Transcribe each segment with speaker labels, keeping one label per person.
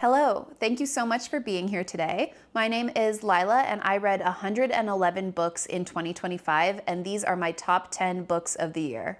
Speaker 1: Hello, thank you so much for being here today. My name is Lila and I read 111 books in 2025 and these are my top 10 books of the year.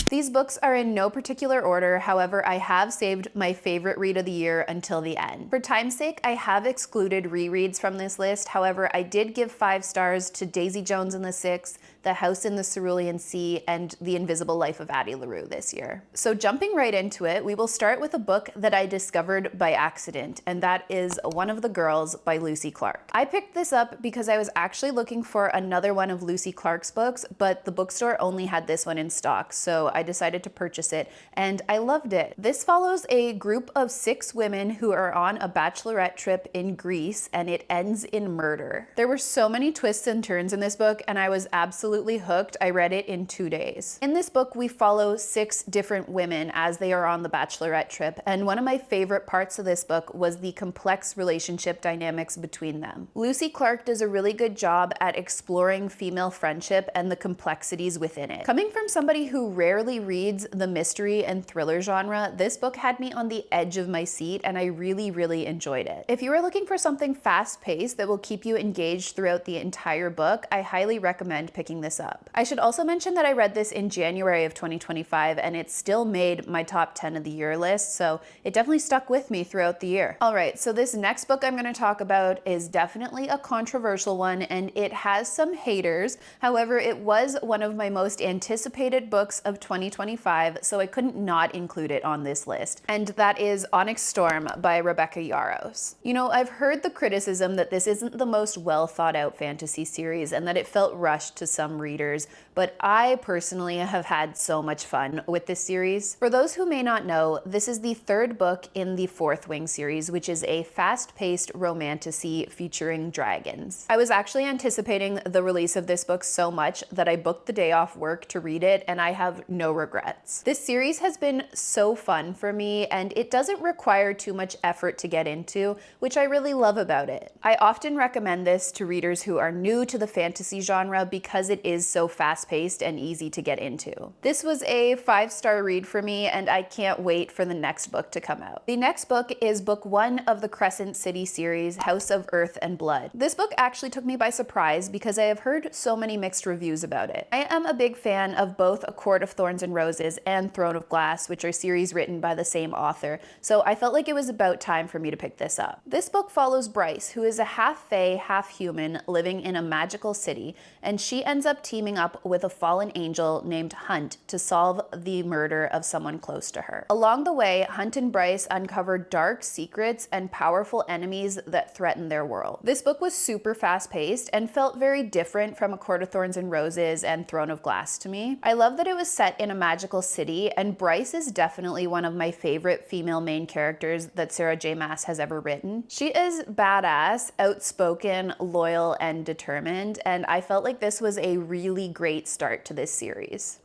Speaker 1: These books are in no particular order, however, I have saved my favorite read of the year until the end. For time's sake, I have excluded rereads from this list, however, I did give 5 stars to Daisy Jones and the Six, The House in the Cerulean Sea, and The Invisible Life of Addie LaRue this year. So jumping right into it, we will start with a book that I discovered by accident, and that is One of the Girls by Lucy Clark. I picked this up because I was actually looking for another one of Lucy Clark's books, but the bookstore only had this one in stock, so I decided to purchase it, and I loved it. This follows a group of 6 women who are on a bachelorette trip in Greece, and it ends in murder. There were so many twists and turns in this book, and I was absolutely hooked. I read it in 2 days. In this book, we follow 6 different women as they are on the bachelorette trip, and one of my favorite parts of this book was the complex relationship dynamics between them. Lucy Clark does a really good job at exploring female friendship and the complexities within it. Coming from somebody who rarely reads the mystery and thriller genre, this book had me on the edge of my seat and I really enjoyed it. If you are looking for something fast-paced that will keep you engaged throughout the entire book, I highly recommend picking this up. I should also mention that I read this in January of 2025 and it still made my top 10 of the year list, so it definitely stuck with me throughout the year. Alright, so this next book I'm going to talk about is definitely a controversial one and it has some haters. However, it was one of my most anticipated books of 2025, so I couldn't not include it on this list. And that is Onyx Storm by Rebecca Yarros. You know, I've heard the criticism that this isn't the most well thought out fantasy series and that it felt rushed to some readers, but I personally have had so much fun with this series. For those who may not know, this is the 3rd book in the Fourth Wing series, which is a fast-paced romantasy featuring dragons. I was actually anticipating the release of this book so much that I booked the day off work to read it, and I have no regrets. This series has been so fun for me, and it doesn't require too much effort to get into, which I really love about it. I often recommend this to readers who are new to the fantasy genre because it is so fast-paced and easy to get into. This was a 5-star read for me, and I can't wait for the next book to come out. The next book is book 1 of the Crescent City series, House of Earth and Blood. This book actually took me by surprise because I have heard so many mixed reviews about it. I am a big fan of both A Court of Thorns and Roses and Throne of Glass, which are series written by the same author, so I felt like it was about time for me to pick this up. This book follows Bryce, who is a half-fae, half-human living in a magical city, and she ends up teaming up with a fallen angel named Hunt to solve the murder of someone close to her. Along the way, Hunt and Bryce uncover dark secrets and powerful enemies that threaten their world. This book was super fast-paced and felt very different from A Court of Thorns and Roses and Throne of Glass to me. I love that it was set in a magical city, and Bryce is definitely one of my favorite female main characters that Sarah J. Maas has ever written. She is badass, outspoken, loyal, and determined, and I felt like this was a really great start to this series.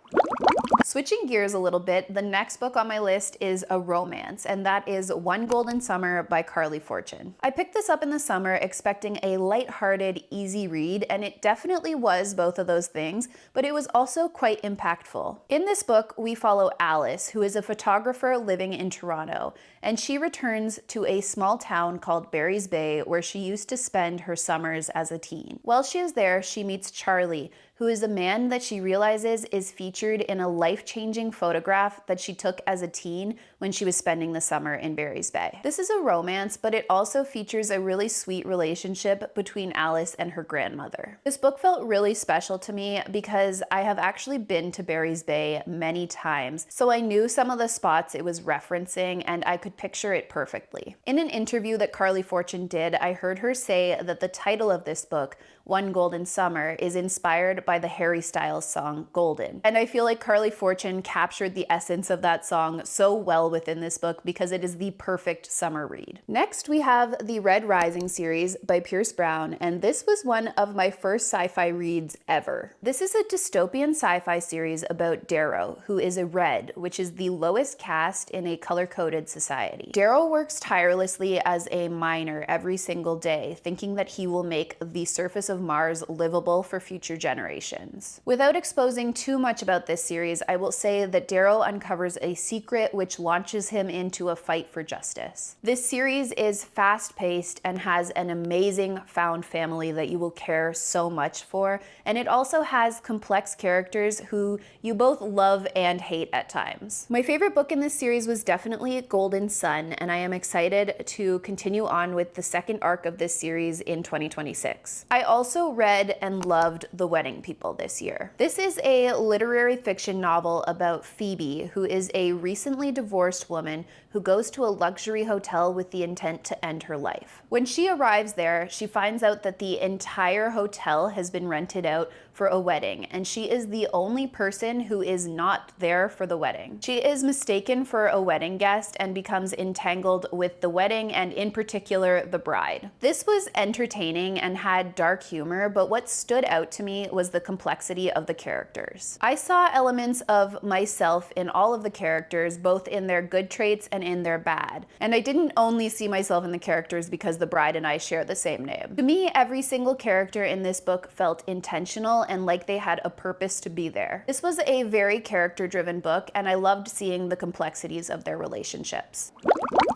Speaker 1: Switching gears a little bit, the next book on my list is a romance, and that is One Golden Summer by Carly Fortune. I picked this up in the summer expecting a lighthearted, easy read, and it definitely was both of those things, but it was also quite impactful. In this book, we follow Alice, who is a photographer living in Toronto, and she returns to a small town called Barry's Bay where she used to spend her summers as a teen. While she is there, she meets Charlie, who is a man that she realizes is featured in a life-changing photograph that she took as a teen when she was spending the summer in Barry's Bay. This is a romance, but it also features a really sweet relationship between Alice and her grandmother. This book felt really special to me because I have actually been to Barry's Bay many times, so I knew some of the spots it was referencing and I could picture it perfectly. In an interview that Carly Fortune did, I heard her say that the title of this book, One Golden Summer, is inspired by the Harry Styles song Golden. And I feel like Carly Fortune captured the essence of that song so well within this book because it is the perfect summer read. Next, we have the Red Rising series by Pierce Brown, and this was one of my first sci-fi reads ever. This is a dystopian sci-fi series about Darrow, who is a Red, which is the lowest caste in a color-coded society. Darrow works tirelessly as a miner every single day, thinking that he will make the surface of of Mars livable for future generations. Without exposing too much about this series, I will say that Darrow uncovers a secret which launches him into a fight for justice. This series is fast-paced and has an amazing found family that you will care so much for, and it also has complex characters who you both love and hate at times. My favorite book in this series was definitely Golden Sun, and I am excited to continue on with the second arc of this series in 2026. I also read and loved The Wedding People this year. This is a literary fiction novel about Phoebe, who is a recently divorced woman who goes to a luxury hotel with the intent to end her life. When she arrives there, she finds out that the entire hotel has been rented out for a wedding, and she is the only person who is not there for the wedding. She is mistaken for a wedding guest and becomes entangled with the wedding and in particular the bride. This was entertaining and had dark humor, but what stood out to me was the complexity of the characters. I saw elements of myself in all of the characters, both in their good traits and in their bad. And I didn't only see myself in the characters because the bride and I share the same name. To me, every single character in this book felt intentional and like they had a purpose to be there. This was a very character-driven book, and I loved seeing the complexities of their relationships.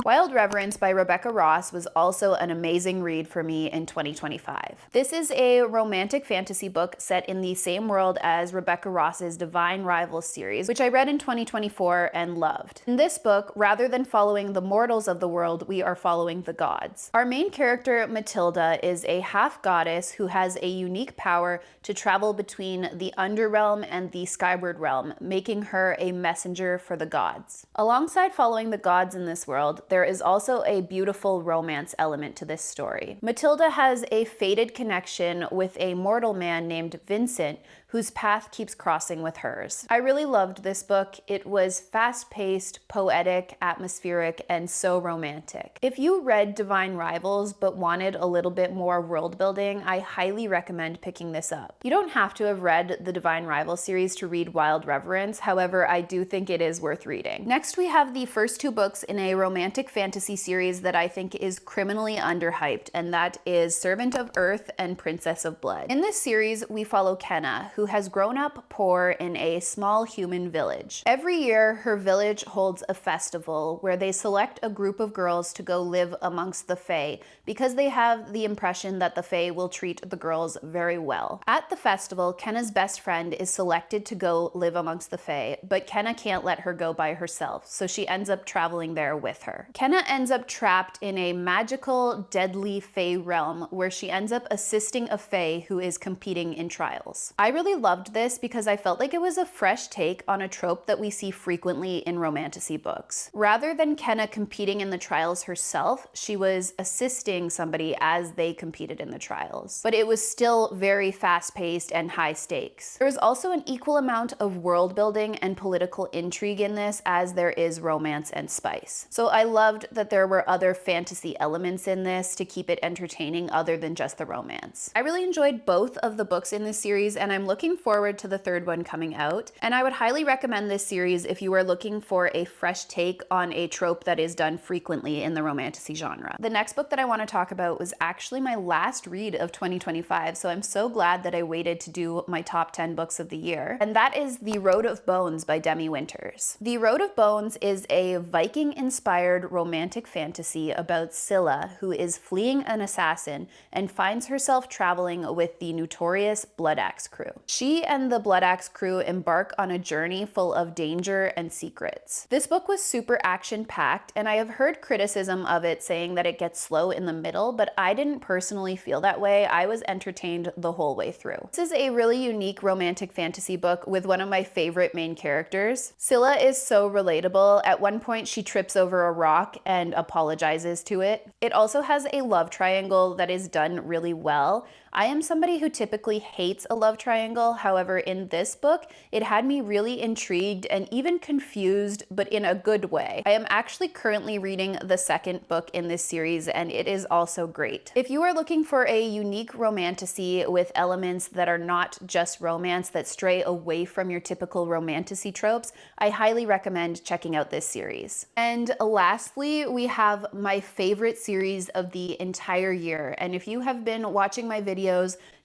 Speaker 1: Wild Reverence by Rebecca Ross was also an amazing read for me in 2025. This is a romantic fantasy book set in the same world as Rebecca Ross's Divine Rivals series, which I read in 2024 and loved. In this book, rather than following the mortals of the world, we are following the gods. Our main character, Matilda, is a half-goddess who has a unique power to travel between the Underrealm and the Skyward Realm, making her a messenger for the gods. Alongside following the gods in this world, there is also a beautiful romance element to this story. Matilda has a fated connection with a mortal man named Vincent, whose path keeps crossing with hers. I really loved this book. It was fast-paced, poetic, atmospheric, and so romantic. If you read Divine Rivals but wanted a little bit more world building, I highly recommend picking this up. You don't have to have read the Divine Rivals series to read Wild Reverence, however, I do think it is worth reading. Next, we have the first two books in a romantic fantasy series that I think is criminally underhyped, and that is Servant of Earth and Princess of Blood. In this series, we follow Kenna, who has grown up poor in a small human village. Every year, her village holds a festival where they select a group of girls to go live amongst the Fae because they have the impression that the Fae will treat the girls very well. At the festival, Kenna's best friend is selected to go live amongst the Fae, but Kenna can't let her go by herself, so she ends up traveling there with her. Kenna ends up trapped in a magical, deadly Fae realm where she ends up assisting a Fae who is competing in trials. I really loved this because I felt like it was a fresh take on a trope that we see frequently in romantasy books. Rather than Kenna competing in the trials herself, she was assisting somebody as they competed in the trials. But it was still very fast-paced and high stakes. There was also an equal amount of world building and political intrigue in this as there is romance and spice. So I loved that there were other fantasy elements in this to keep it entertaining other than just the romance. I really enjoyed both of the books in this series, and I'm looking forward to the third one coming out. And I would highly recommend this series if you are looking for a fresh take on a trope that is done frequently in the romantasy genre. The next book that I want to talk about was actually my last read of 2025, so I'm so glad that I waited to do my top 10 books of the year, and that is The Road of Bones by Demi Winters. The Road of Bones is a Viking-inspired romantic fantasy about Scylla, who is fleeing an assassin and finds herself traveling with the notorious Blood Axe crew. She and the Blood Axe crew embark on a journey full of danger and secrets. This book was super action-packed, and I have heard criticism of it saying that it gets slow in the middle, but I didn't personally feel that way. I was entertained the whole way through. This is a really unique romantic fantasy book with one of my favorite main characters. Scylla is so relatable. At one point, she trips over a rock and apologizes to it. It also has a love triangle that is done really well. I am somebody who typically hates a love triangle. However, in this book, it had me really intrigued and even confused, but in a good way. I am actually currently reading the second book in this series, and it is also great. If you are looking for a unique romantasy with elements that are not just romance, that stray away from your typical romantasy tropes, I highly recommend checking out this series. And lastly, we have my favorite series of the entire year. And if you have been watching my videos,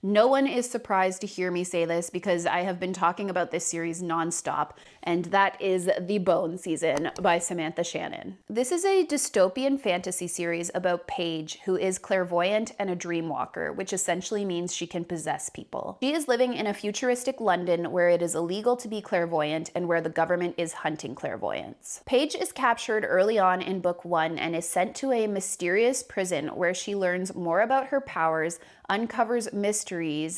Speaker 1: No one is surprised to hear me say this because I have been talking about this series nonstop, and that is The Bone Season by Samantha Shannon. This is a dystopian fantasy series about Paige, who is clairvoyant and a dream walker, which essentially means she can possess people. She is living in a futuristic London where it is illegal to be clairvoyant and where the government is hunting clairvoyants. Paige is captured early on in book 1 and is sent to a mysterious prison where she learns more about her powers, uncovers mysteries,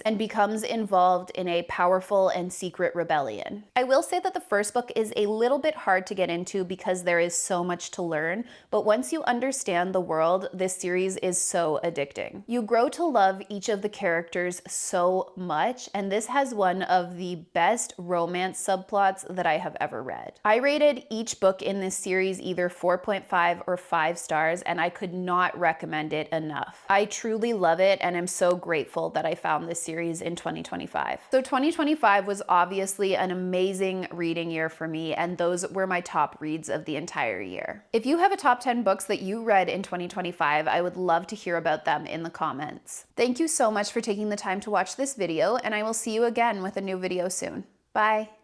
Speaker 1: and becomes involved in a powerful and secret rebellion. I will say that the first book is a little bit hard to get into because there is so much to learn, but once you understand the world, this series is so addicting. You grow to love each of the characters so much, and this has one of the best romance subplots that I have ever read. I rated each book in this series either 4.5 or 5 stars, and I could not recommend it enough. I truly love it, and I'm so grateful that I found this series in 2025. So 2025 was obviously an amazing reading year for me, and those were my top reads of the entire year. If you have a top 10 books that you read in 2025, I would love to hear about them in the comments. Thank you so much for taking the time to watch this video, and I will see you again with a new video soon. Bye.